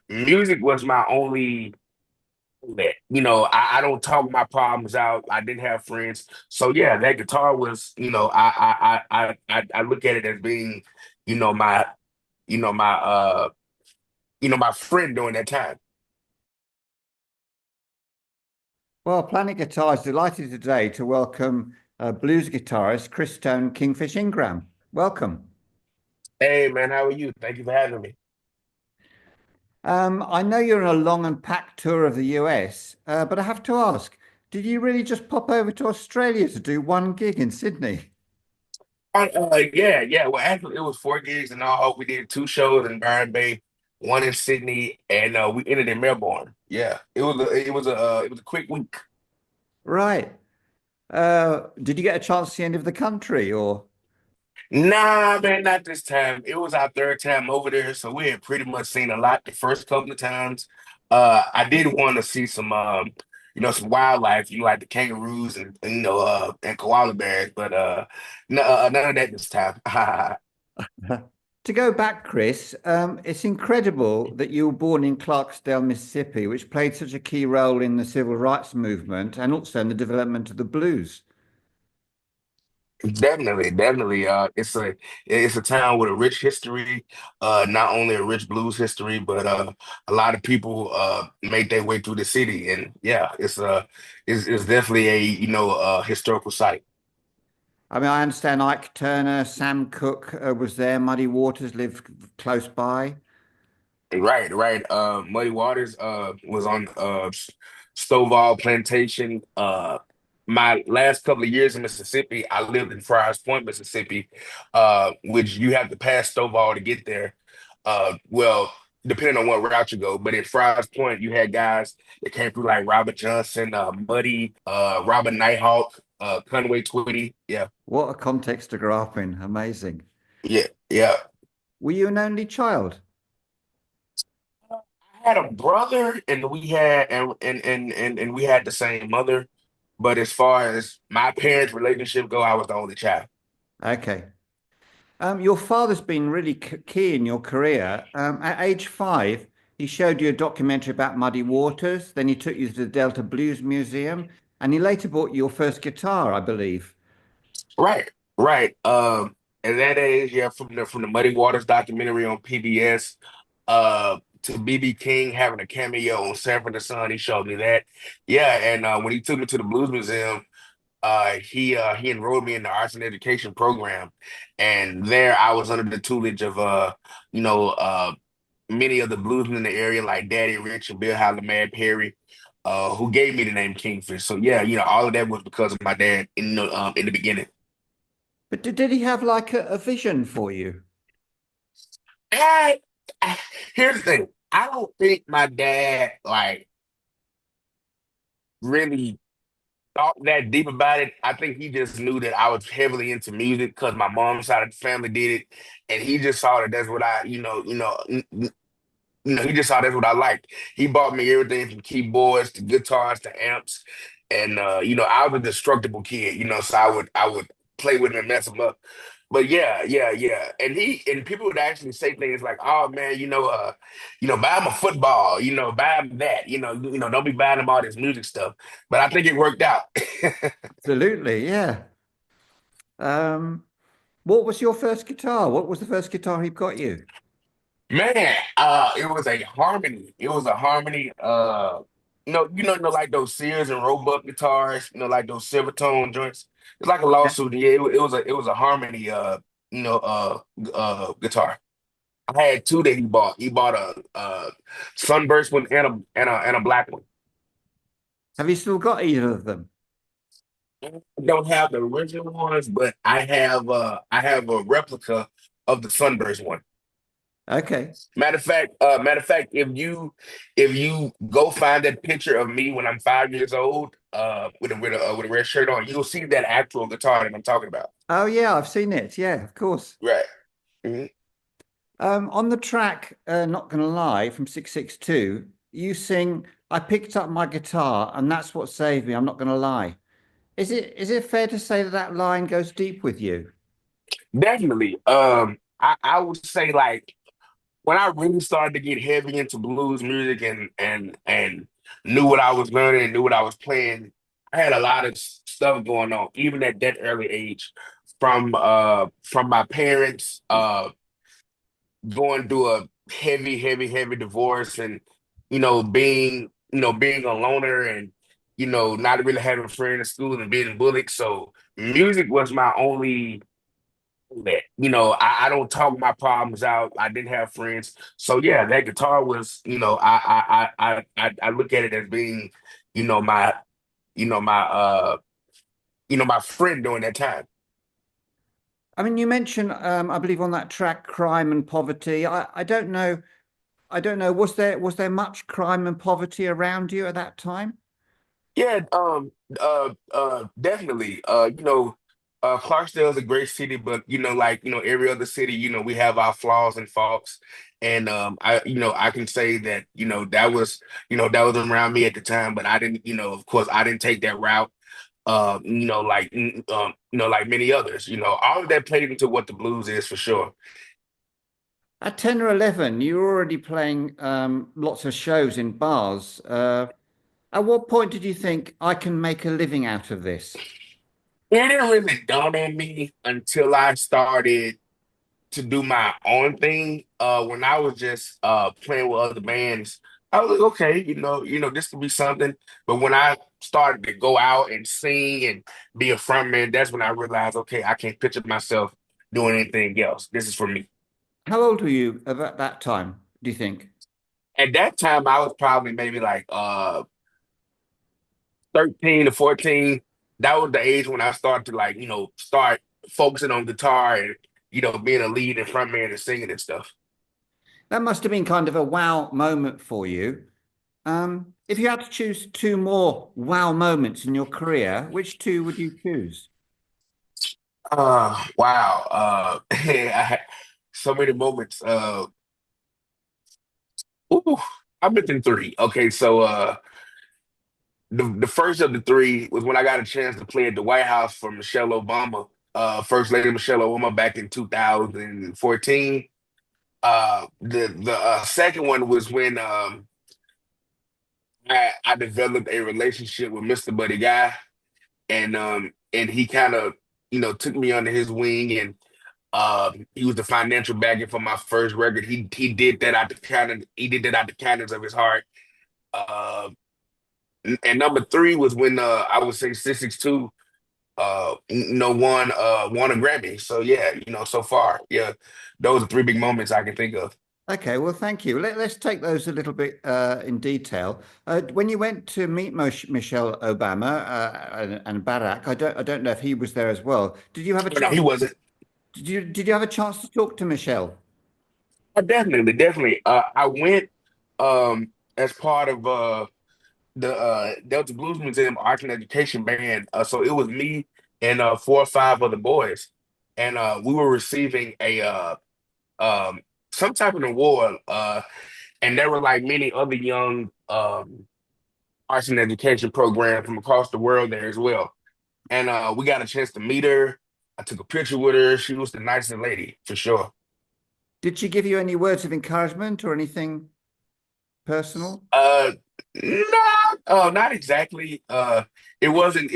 music was my only outlet. I don't talk my problems out. I didn't have friends. So yeah, that guitar was, I look at it as being, you know, my, you know, my my friend during that time. Well, Planet Guitar is delighted today to welcome blues guitarist Christone Kingfish Ingram. Welcome. Hey man, how are you? Thank you for having me. I know you're on a long and packed tour of the US, but I have to ask, did you really just pop over to Australia to do one gig in Sydney? Yeah, yeah. Well, actually, it was 4 gigs in all. We did two shows in Byron Bay, one in Sydney, and we ended in Melbourne. Yeah, it was a quick week. Right. Did you get a chance to see any of the country or? Nah, man, not this time. It was our third time over there, so we had pretty much seen a lot the first couple of times. I did want to see some, some wildlife, like the kangaroos and koala bears, but no, none of that this time. To go back, Chris, it's incredible that you were born in Clarksdale, Mississippi, which played such a key role in the civil rights movement and also in the development of the blues. Definitely, definitely. It's a town with a rich history. Not only a rich blues history, but a lot of people make their way through the city, and yeah, it's definitely a historical site. I mean, I understand Ike Turner, Sam Cooke was there, Muddy Waters lived close by. Right, right. Muddy Waters was on Stovall Plantation. My last couple of years in Mississippi, I lived in Friars Point, Mississippi, which you have to pass Stovall to get there. Well, depending on what route you go, but in Friars Point, you had guys that came through like Robert Johnson, Muddy, Robert Nighthawk, Conway Twitty. Yeah, What a context to grow up in. Amazing. yeah, yeah. Were you an only child? I had a brother, and we had and we had the same mother. But as far as my parents' relationship go, I was the only child. Okay. Your father's been really key in your career. At age 5, he showed you a documentary about Muddy Waters. Then he took you to the Delta Blues Museum, and he later bought you your first guitar, I believe. Right, right. At that age, yeah, from the Muddy Waters documentary on PBS, to BB King having a cameo on Sanford and Son, he showed me that. Yeah, and when he took me to the Blues Museum, he enrolled me in the arts and education program, and there I was under the tutelage of you know, uh, many of the bluesmen in the area, like Daddy Rich and Bill Howler, Mad Perry, who gave me the name Kingfish. So yeah, all of that was because of my dad in the beginning. But did he have like a vision for you? I, I- Here's the thing. I don't think my dad like really thought that deep about it. I think he just knew that I was heavily into music because my mom's side of the family did it, and he just saw that that's what he just saw that's what I liked. He bought me everything from keyboards to guitars to amps, and I was a destructible kid, so I would play with him and mess him up. But yeah, yeah, yeah, and people would actually say things like, "Oh man, buy him a football, buy him that, don't be buying him all this music stuff." But I think it worked out. Absolutely, yeah. Um, what was your first guitar? What was the first guitar he got you? Man, it was a harmony. It was a harmony. Like those Sears and Roebuck guitars. Like those Silvertone joints. It's like a Yeah. lawsuit. Yeah, it was a harmony. Guitar. I had two that he bought. He bought a sunburst one and a black one. Have you still got either of them? I don't have the original ones, but I have a replica of the sunburst one. Okay. Matter of fact, if you go find that picture of me when I'm 5 years old, with a red shirt on, you'll see that actual guitar that I'm talking about. Oh yeah, I've seen it. Yeah, of course. Right. Mhm. On the track, Not Gonna Lie from 662, you sing, I picked up my guitar and that's what saved me. I'm not gonna lie. Is it fair to say that that line goes deep with you? Definitely. I would say like when I really started to get heavy into blues music and knew what I was learning and knew what I was playing, I had a lot of stuff going on, even at that early age, from my parents going through a heavy divorce and being a loner and not really having friends in school and being bullied. So music was my only that. I don't talk my problems out. I didn't have friends. So yeah, that guitar was, I look at it as being, my you know, my my friend during that time. I mean, you mentioned, I believe on that track, crime and poverty. I don't know. Was there much crime and poverty around you at that time? Yeah, definitely. Clarksdale is a great city, but like every other city, we have our flaws and faults. And I can say that, that was around me at the time, but I didn't, of course, I didn't take that route. Like many others, all of that played into what the blues is for sure. At 10 or 11, you were already playing lots of shows in bars. At what point did you think I can make a living out of this? It didn't really dawn on me until I started to do my own thing. When I was just playing with other bands, I was like, okay, this could be something. But when I started to go out and sing and be a frontman, that's when I realized, okay, I can't picture myself doing anything else. This is for me. How old were you at that time, do you think? At that time, I was probably maybe like 13 to 14. That was the age when I started to like, start focusing on guitar and, being a lead and frontman and singing and stuff. That must have been kind of a wow moment for you. If you had to choose two more wow moments in your career, which two would you choose? Wow. I had so many moments. Ooh, I mentioned three. Okay, so the first of the three was when I got a chance to play at the White House for Michelle Obama, First Lady Michelle Obama back in 2014. The second one was when I developed a relationship with Mr. Buddy Guy, and he kind of took me under his wing and he was the financial backing for my first record. He did that out the kindness of his heart. Uh, and number three was when I would say 662 won a Grammy. So yeah, so far, yeah, those are three big moments I can think of. Okay, well, thank you. Let's take those a little bit in detail. When you went to meet Michelle Obama and Barack, I don't know if he was there as well. Did you have a Oh, no, he chance? wasn't. Did you have a chance to talk to Michelle? Definitely. I went as part of the Delta Blues Museum Arts and Education Band. So it was me and four or five other boys, and we were receiving a um, some type of award. And there were like many other young arts and education programs from across the world there as well. And we got a chance to meet her. I took a picture with her. She was the nicest lady for sure. Did she give you any words of encouragement or anything personal? Uh, no, not exactly. It wasn't.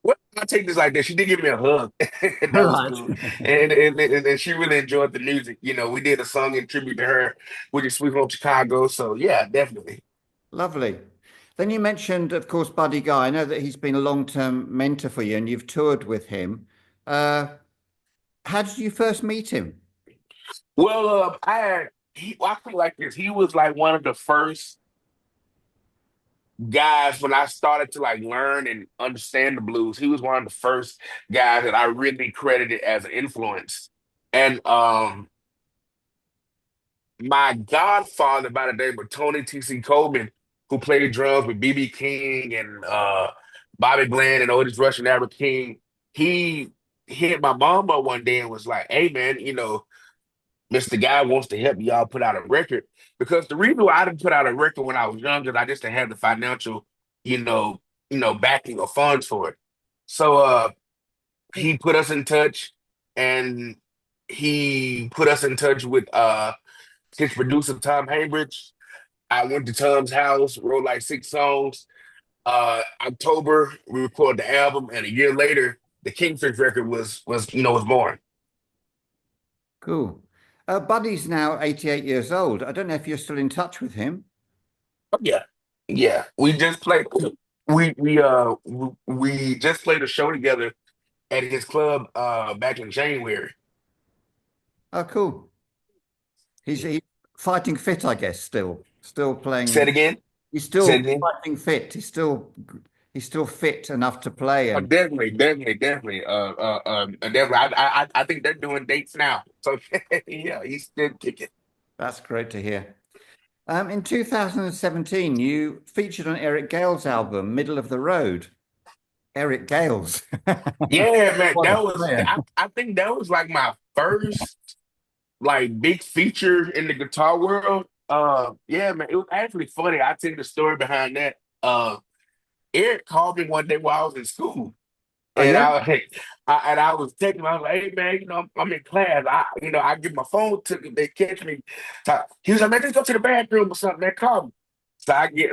What I take this like that. She did give me a hug. That was Right. cool, and she really enjoyed the music. We did a song in tribute to her, which is "Sweet Home Chicago." So yeah, definitely. Lovely. Then you mentioned, of course, Buddy Guy. I know that he's been a long-term mentor for you and you've toured with him. Uh, how did you first meet him? Well, I feel like this. He was like one of the first guys when I started to like learn and understand the blues. He was one of the first guys that I really credited as an influence. And my godfather by the name of Tony T.C. Coleman, who played drums with B.B. King and Bobby Bland and Otis Rush and Albert King, he hit my mom up one day and was like, "Hey man, Mr. Guy wants to help y'all put out a record." Because the reason why I didn't put out a record when I was younger, I just didn't have the financial, you know, backing or funds for it. So he put us in touch and he put us in touch with his producer Tom Haybridge. I went to Tom's house, wrote like 6 songs. October, we recorded the album, and a year later, the Kingfish record was born. Cool. Buddy's now 88 years old. I don't know if you're still in touch with him. Oh, yeah, yeah. We just played a show together at his club back in January. Oh, cool. He's fighting fit, I guess, still Say playing. it again. He's Say it still again. fighting fit. He's still fit enough to play. Oh, And definitely, definitely, definitely. Definitely. I think they're doing dates now. So yeah, he's still kicking. that's great to hear. In 2017, you featured on Eric Gale's album, Middle of the Road. Eric Gale's. Yeah, man. What a That was player. I think that was like my first like big feature in the guitar world. Yeah, man. It was actually funny. I tell you the story behind that. Eric called me one day while I was in school. Oh, And yeah? I was texting him. I was like, "Hey man, I'm in class. I get my phone took if they catch me." So he was like, "Man, just go to the bathroom or something. Man, call me." So I get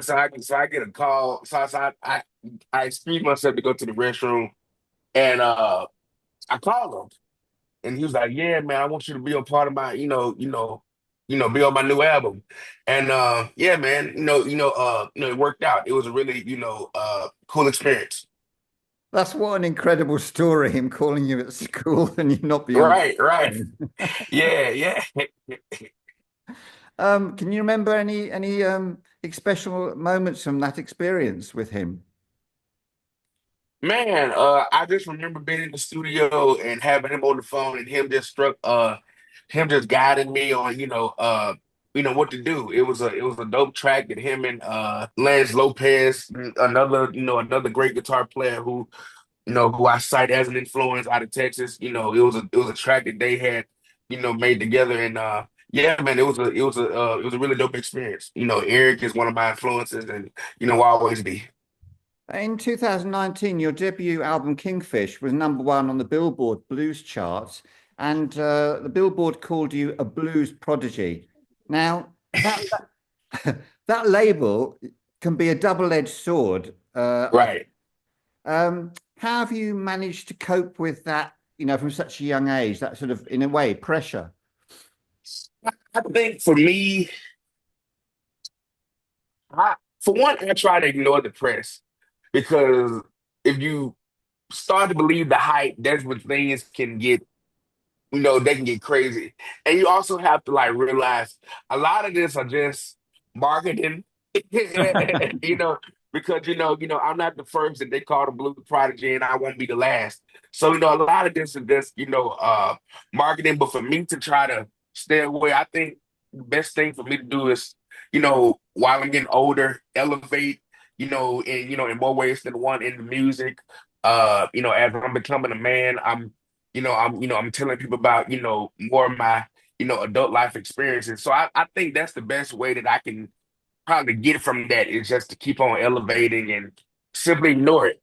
a call. I excuse myself to go to the restroom, and I called him, and he was like, "Yeah, man, I want you to be a part of my, be on my new album." And yeah, man, it worked out. It was a really, cool experience. That's what an incredible story, him calling you at school and you not be on. Right, right. Yeah, yeah. Can you remember any special moments from that experience with him? Man, I just remember being in the studio and having him on the phone and him just guiding me on, what to do. It was a dope track that him and Lance Lopez, another great guitar player who I cite as an influence out of Texas. It was a track that they had, made together and yeah, man, it was a really dope experience. Eric is one of my influences and will always be. In 2019, your debut album Kingfish was #1 on the Billboard Blues charts, and the Billboard called you a blues prodigy. Now, that label can be a double-edged sword. Right. How have you managed to cope with that, from such a young age, that sort of, in a way, pressure? I think for me, for one, I try to ignore the press because if you start to believe the hype, that's when things can get, they can get crazy. And you also have to like realize a lot of this are just marketing, you know, because I'm not the first that they call the blue prodigy, and I won't be the last. So a lot of this is just marketing. But for me to try to stay away, I think the best thing for me to do is while I'm getting older, elevate, in more ways than one in the music. As I'm becoming a man, I'm telling people about, more of my, adult life experiences. So I think that's the best way that I can probably get from that is just to keep on elevating and simply ignore it.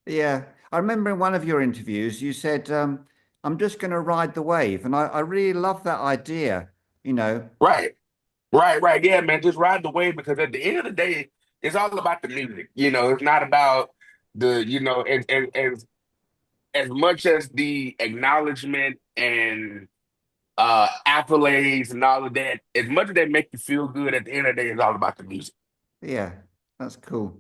Yeah, I remember in one of your interviews, you said, I'm just going to ride the wave. And I really love that idea, you know. Right, right, right. Yeah, man, just ride the wave because at the end of the day, it's all about the music. It's not about as much as the acknowledgement and accolades and all of that, as much as they make you feel good, at the end of the day, it's all about the music. Yeah, that's cool.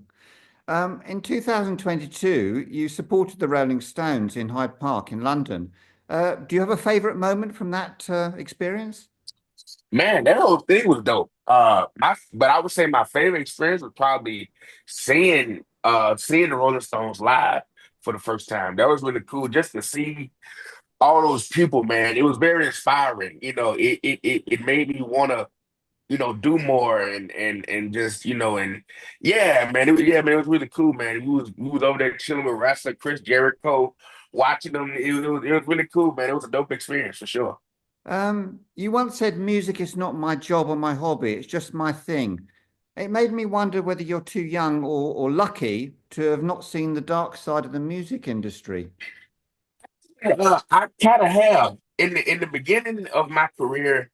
In 2022, you supported the Rolling Stones in Hyde Park in London. Do you have a favorite moment from that experience? Man, that whole thing was dope. But I would say my favorite experience was probably seeing the Rolling Stones live for the first time. That was really cool just to see all those people, man. It was very inspiring. It made me want to, do more and just, and yeah, man. It was really cool, man. We was over there chilling with wrestler Chris Jericho, watching them. It was really cool, man. It was a dope experience for sure. You once said music is not my job or my hobby, it's just my thing. It made me wonder whether you're too young or lucky to have not seen the dark side of the music industry. I kind of have. in the beginning of my career,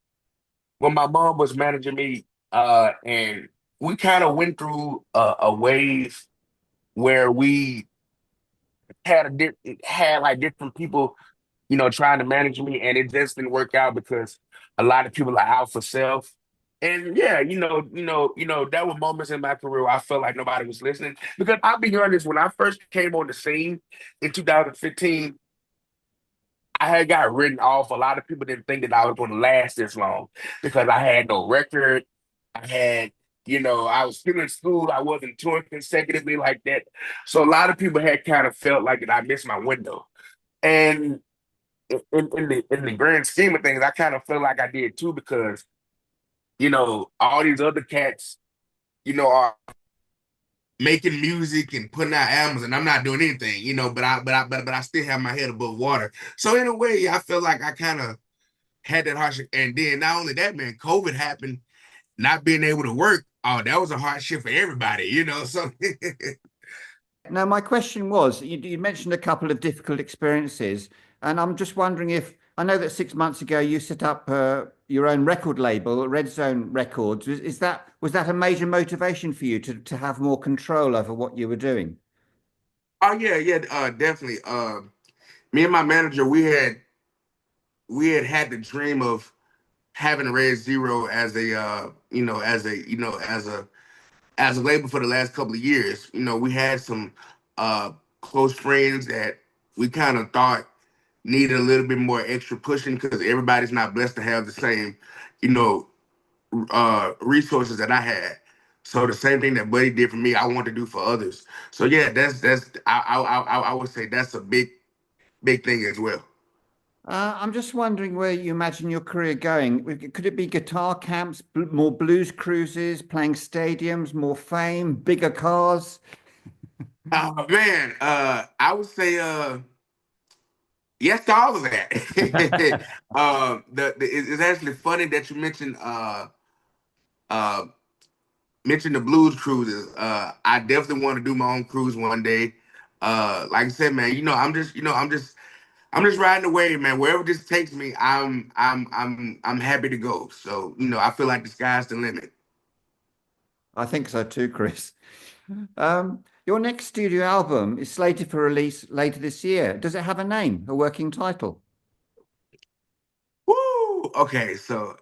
when my mom was managing me, and we kind of went through a wave where we had like different people, trying to manage me, and it just didn't work out because a lot of people are out for self. And yeah, there were moments in my career where I felt like nobody was listening. Because I'll be honest, when I first came on the scene in 2015, I had got written off. A lot of people didn't think that I was going to last this long because I had no record. I had, I was still in school. I wasn't touring consecutively like that. So a lot of people had kind of felt like that I missed my window. And in the grand scheme of things, I kind of feel like I did too because, all these other cats, are making music and putting out albums, and I'm not doing anything, but I still have my head above water. So in a way, I feel like I kind of had that hardship. And then not only that, man, COVID happened, not being able to work. Oh, that was a hardship for everybody. So Now, my question was, you mentioned a couple of difficult experiences, and I'm just wondering if I know that 6 months ago you set up your own record label, Red Zone Records. Was that a major motivation for you to have more control over what you were doing? oh yeah, yeah, definitely. Me and my manager, we had the dream of having Red Zero as a as a label for the last couple of years. We had some close friends that we kind of thought needed a little bit more extra pushing because everybody's not blessed to have the same, you know, resources that I had. So the same thing that Buddy did for me, I want to do for others. So yeah, that's I would say that's a big thing as well. I'm just wondering where you imagine your career going. Could it be guitar camps, more blues cruises, playing stadiums, more fame, bigger cars? Oh man, I would say yes to all of that. It's actually funny that you uh mentioned the blues cruises. I definitely want to do my own cruise one day. Like I said, man, I'm just riding the wave, man. Wherever this takes me, I'm happy to go. So, I feel like the sky's the limit. I think so too, Chris. Your next studio album is slated for release later this year. Does it have a name, a working title? Woo! Okay, so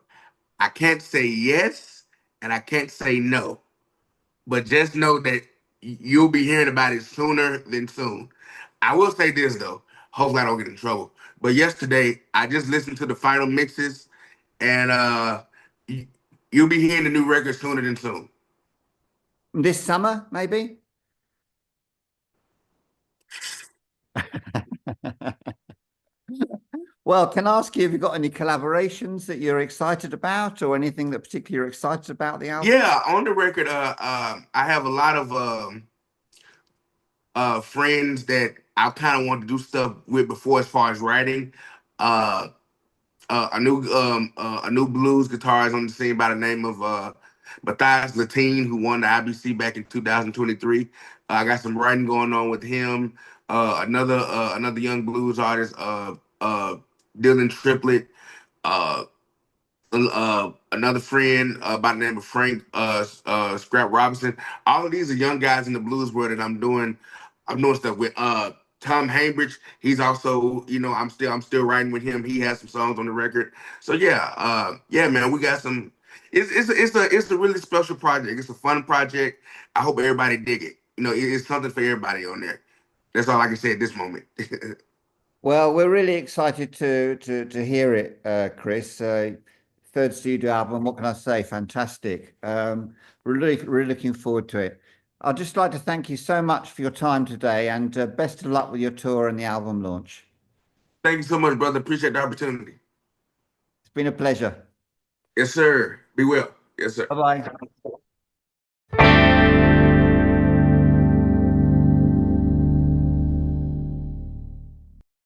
I can't say yes and I can't say no, but just know that you'll be hearing about it sooner than soon. I will say this though, hopefully I don't get in trouble. But yesterday I just listened to the final mixes, and y- you'll be hearing the new record sooner than soon. This summer, maybe? Well, can I ask you if you've got any collaborations that you're excited about or anything that particularly you're excited about the album? Yeah, on the record, I have a lot of friends that I kind of want to do stuff with before as far as writing. Uh, a new blues guitarist on the scene by the name of Matthias Latine, who won the IBC back in 2023. I got some writing going on with him. Another young blues artist, Dylan Triplett. Uh, Another friend by the name of Frank Scrap Robinson. All of these are young guys in the blues world that I'm doing stuff with. Tom Hambridge, he's also, I'm still writing with him. He has some songs on the record. So yeah, yeah, man, we got some. It's a really special project. It's a fun project. I hope everybody dig it. It's something for everybody on there. That's all I can say at this moment. Well, we're really excited to hear it, Chris. Third studio album. What can I say? Fantastic. We're really looking forward to it. I'd just like to thank you so much for your time today, and best of luck with your tour and the album launch. Thank you so much, brother. Appreciate the opportunity. It's been a pleasure. Yes, sir. Be well. Yes, sir. Bye bye.